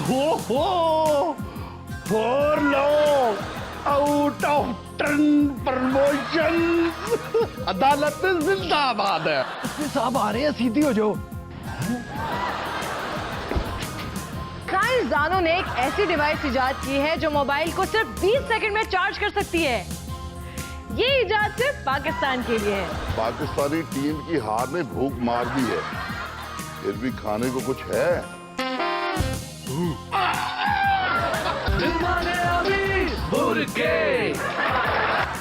हो और लो out of turn promotion. अदालत जिंदाबाद है। साहब आ रहे हैं, सीधी हो जाओ। साइंसदानों ने एक ऐसी डिवाइस इजाद की है जो मोबाइल को सिर्फ 20 सेकंड में चार्ज कर सकती है। ये इजाद सिर्फ पाकिस्तान के लिए है। पाकिस्तानी टीम की हार ने भूख मार दी है, फिर भी खाने को कुछ है।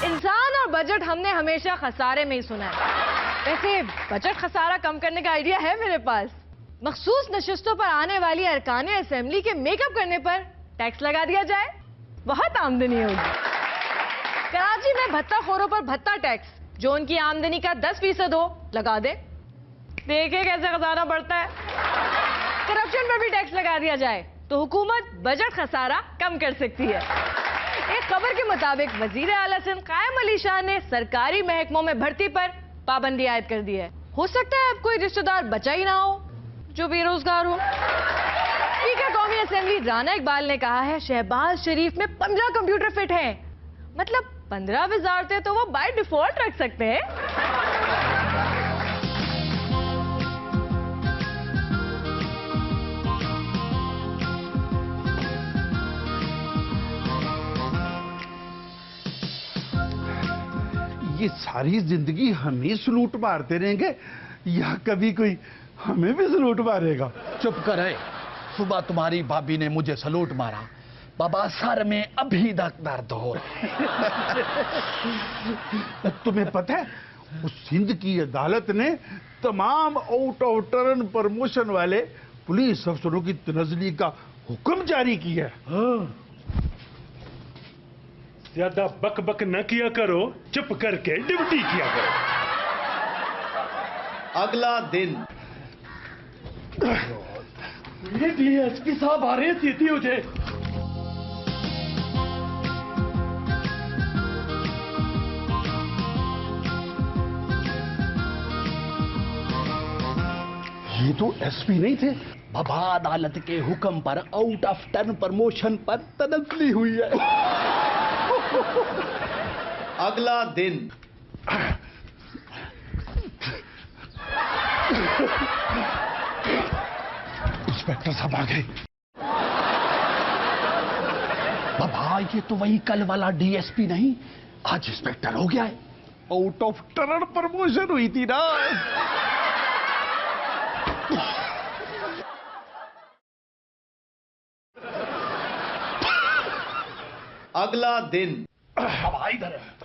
इंसान और बजट हमने हमेशा खसारे में ही सुना है। वैसे बजट खसारा कम करने का आइडिया है मेरे पास। मखसूस नशिस्तों पर आने वाली अरकाने असेंबली के मेकअप करने पर टैक्स लगा दिया जाए, बहुत आमदनी होगी। कराची में भत्ताखोरों पर भत्ता टैक्स जो उनकी आमदनी का 10% हो लगा दे। देखिए कैसे खजाना बढ़ता है। करप्शन पर भी टैक्स लगा दिया जाए तो हुकूमत बजट खसारा कम कर सकती है। एक खबर के मुताबिक वजीर आला सिंध कायम अली शाह ने सरकारी महकमों में भर्ती पर पाबंदी आयद कर दी है। हो सकता है अब कोई रिश्तेदार बचा ही ना हो जो बेरोजगार हो। स्पीकर कौमी असेंबली राना इकबाल ने कहा है शहबाज शरीफ में 15 कंप्यूटर फिट हैं। मतलब 15 वजारतें तो वो बाय डिफॉल्ट रख सकते हैं। ये सारी जिंदगी हम ही सलूट मारते रहेंगे या कभी कोई हमें भी सलूट मारेगा? चुप कर है। सुबह तुम्हारी भाभी ने मुझे सलूट मारा, बाबा सर में अभी तक दर्द हो रहा है। तुम्हें पता है उस सिंध की अदालत ने तमाम आउट ऑफ टर्न प्रमोशन वाले पुलिस अफसरों की तनजली का हुक्म जारी किया है। ज्यादा बक बक न किया करो, चुप करके ड्यूटी किया करो। अगला दिन। ये डीएसपी साहब आ रहे हैं, सीधी हो जाए। ये तो एसपी नहीं थे। बाबा अदालत के हुक्म पर आउट ऑफ टर्न प्रमोशन पर तनजली हुई है। अगला दिन। इंस्पेक्टर साहब आ गए। बाबा ये तो वही कल वाला डीएसपी नहीं, आज इंस्पेक्टर हो गया है। आउट ऑफ टर्न प्रमोशन हुई थी ना। अगला दिन। बाबा इधर है।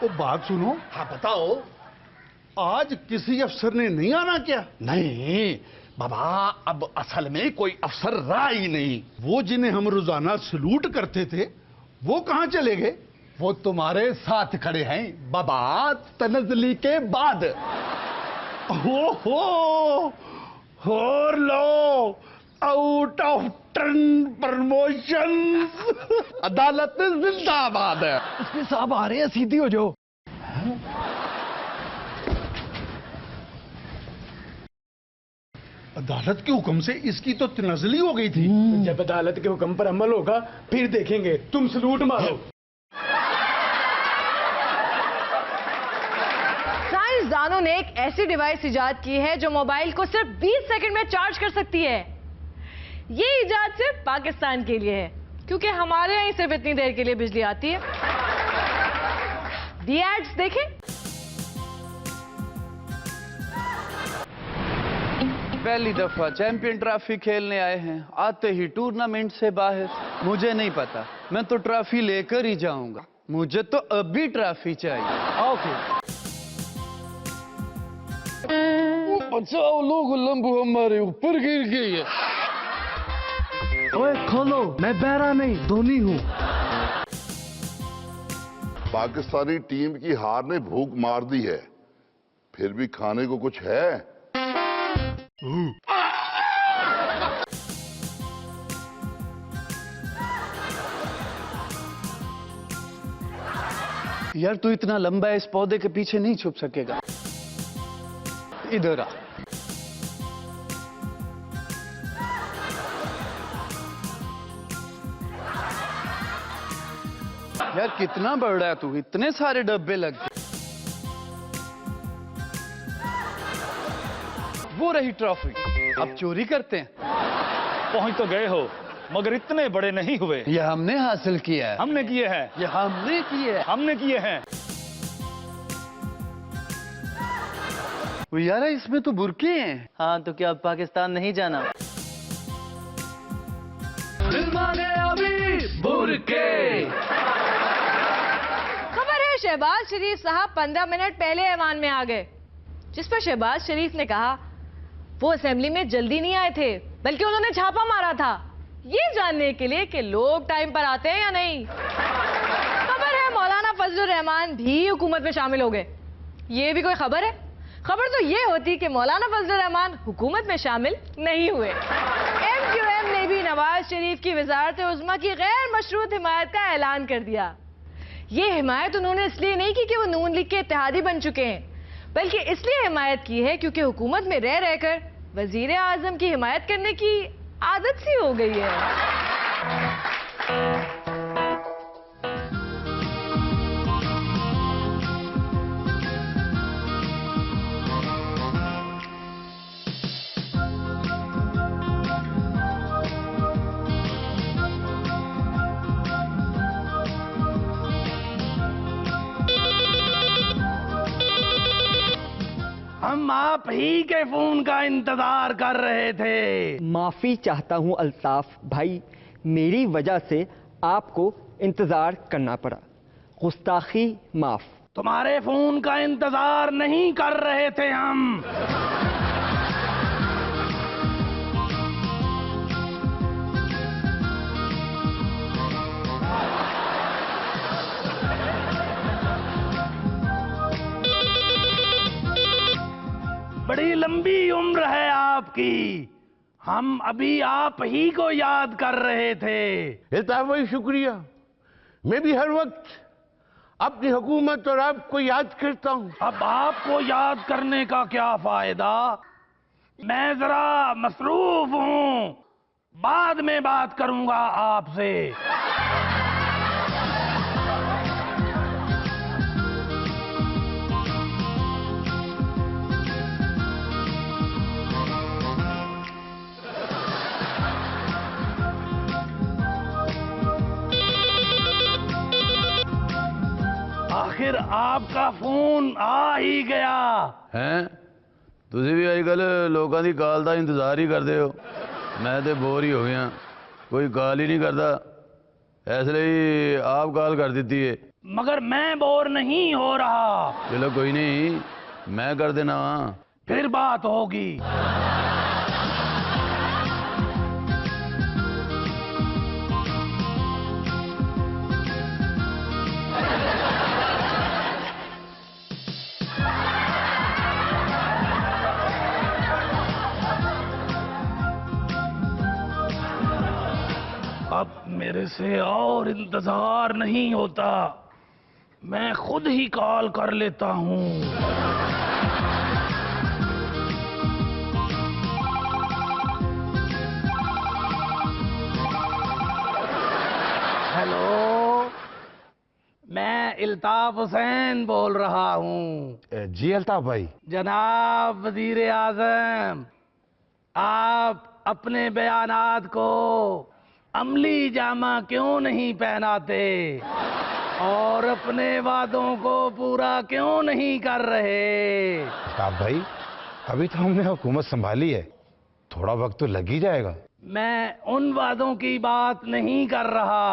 वो बात सुनो। हाँ बताओ। आज किसी अफसर ने नहीं आना क्या? नहीं बाबा, अब असल में कोई अफसर रहा ही नहीं। वो जिन्हें हम रोजाना सलूट करते थे वो कहां चले गए? वो तुम्हारे साथ खड़े हैं बाबा, तनजली के बाद। हो और लो आउट ऑफ टर्न प्रमोशन। अदालत जिंदाबाद है। इसके साहब आ रहे हैं, सीधी हो जाओ। अदालत के हुक्म से इसकी तो तनजली हो गई थी। जब अदालत के हुक्म पर अमल होगा फिर देखेंगे। तुम सलूट मारो। साइंसदानों ने एक ऐसी डिवाइस इजाद की है जो मोबाइल को सिर्फ 20 सेकंड में चार्ज कर सकती है। ये इजाद सिर्फ पाकिस्तान के लिए है क्योंकि हमारे यहाँ सिर्फ इतनी देर के लिए बिजली आती है। दी एड्स देखें। पहली दफा चैंपियन ट्रॉफी खेलने आए हैं, आते ही टूर्नामेंट से बाहर। मुझे नहीं पता, मैं तो ट्रॉफी लेकर ही जाऊंगा। मुझे तो अभी ट्रॉफी चाहिए। ओके बचाओ लोग, लंबू हमारे ऊपर गिर गई है। ओए खोलो, मैं बहरा नहीं धोनी हूँ। पाकिस्तानी टीम की हार ने भूख मार दी है, फिर भी खाने को कुछ है। यार तू इतना लंबा है, इस पौधे के पीछे नहीं छुप सकेगा। इधर आ। यार कितना बड़ा है तू, इतने सारे डब्बे लग गए। वो रही ट्रॉफी, अब चोरी करते हैं। पहुंच तो गए हो मगर इतने बड़े नहीं हुए। ये हमने हासिल किया है, हमने किए हैं, ये हमने किए है। हमने किए हैं। वो यार इसमें तो बुरके हैं। हाँ तो क्या अब पाकिस्तान नहीं जाना? खबर है शहबाज शरीफ साहब 15 मिनट पहले ऐवान में आ गए, जिस पर शहबाज शरीफ ने कहा वो असेंबली में जल्दी नहीं आए थे बल्कि उन्होंने छापा मारा था, ये जानने के लिए कि लोग टाइम पर आते हैं या नहीं। खबर है मौलाना फजलुर रहमान भी हुकूमत में शामिल हो गए। ये भी कोई खबर है? खबर तो ये होती कि मौलाना फजलुर रहमान हुकूमत में शामिल नहीं हुए। MQM ने भी नवाज शरीफ की वजारत उज़्मा की गैर मशरूत हिमायत का ऐलान कर दिया। ये हिमायत उन्होंने इसलिए नहीं की कि वो नून लीग के इत्तेहादी बन चुके हैं, बल्कि इसलिए हिमायत की है क्योंकि हुकूमत में रह रहकर वजीर आजम की हिमायत करने की आदत सी हो गई है। हम आप ही के फोन का इंतजार कर रहे थे। माफी चाहता हूं अल्ताफ भाई, मेरी वजह से आपको इंतजार करना पड़ा, गुस्ताखी माफ। तुम्हारे फोन का इंतजार नहीं कर रहे थे हम। बड़ी लंबी उम्र है आपकी, हम अभी आप ही को याद कर रहे थे। अल्ताफ भाई शुक्रिया, मैं भी हर वक्त अपनी हुकूमत और आपको याद करता हूँ। अब आपको याद करने का क्या फायदा, मैं जरा मसरूफ हूँ, बाद में बात करूंगा आपसे। आखिर आपका फोन आ ही गया हैं। ਤੁਸੀਂ ਵੀ ਅੱਜ ਕੱਲ ਲੋਕਾਂ ਦੀ ਕਾਲ ਦਾ ਇੰਤਜ਼ਾਰ ਹੀ ਕਰਦੇ ਹੋ। ਮੈਂ ਤੇ ਬੋਰ ਹੀ ਹੋ ਗਿਆ, ਕੋਈ ਕਾਲ ਹੀ ਨਹੀਂ ਕਰਦਾ, ਇਸ ਲਈ ਆਪ ਕਾਲ ਕਰ ਦਿੱਤੀ ਹੈ। मगर मैं बोर नहीं हो रहा। चलो कोई नहीं, मैं कर देना। फिर बात होगी। अब मेरे से और इंतजार नहीं होता, मैं खुद ही कॉल कर लेता हूँ। हेलो, मैं इल्ताफ हुसैन बोल रहा हूँ। जी अल्ताफ भाई। जनाब वजीर आजम, आप अपने बयानात को अमली जामा क्यों नहीं पहनाते और अपने वादों को पूरा क्यों नहीं कर रहे? अल्ताफ भाई, अभी तो हमने हुकूमत संभाली है, थोड़ा वक्त तो लग ही जाएगा। मैं उन वादों की बात नहीं कर रहा।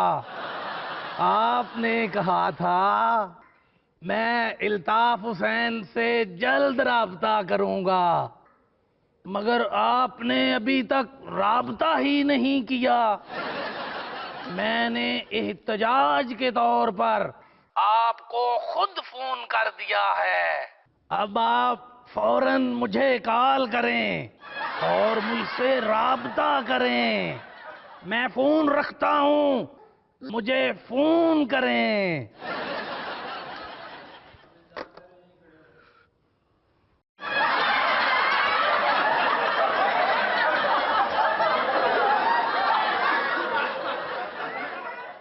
आपने कहा था मैं इल्ताफ हुसैन से जल्द राब्ता करूंगा, मगर आपने अभी तक राब्ता ही नहीं किया। मैंने एहतजाज के तौर पर आपको खुद फोन कर दिया है। अब आप फौरन मुझे कॉल करें और मुझसे राब्ता करें। मैं फोन रखता हूं, मुझे फोन करें।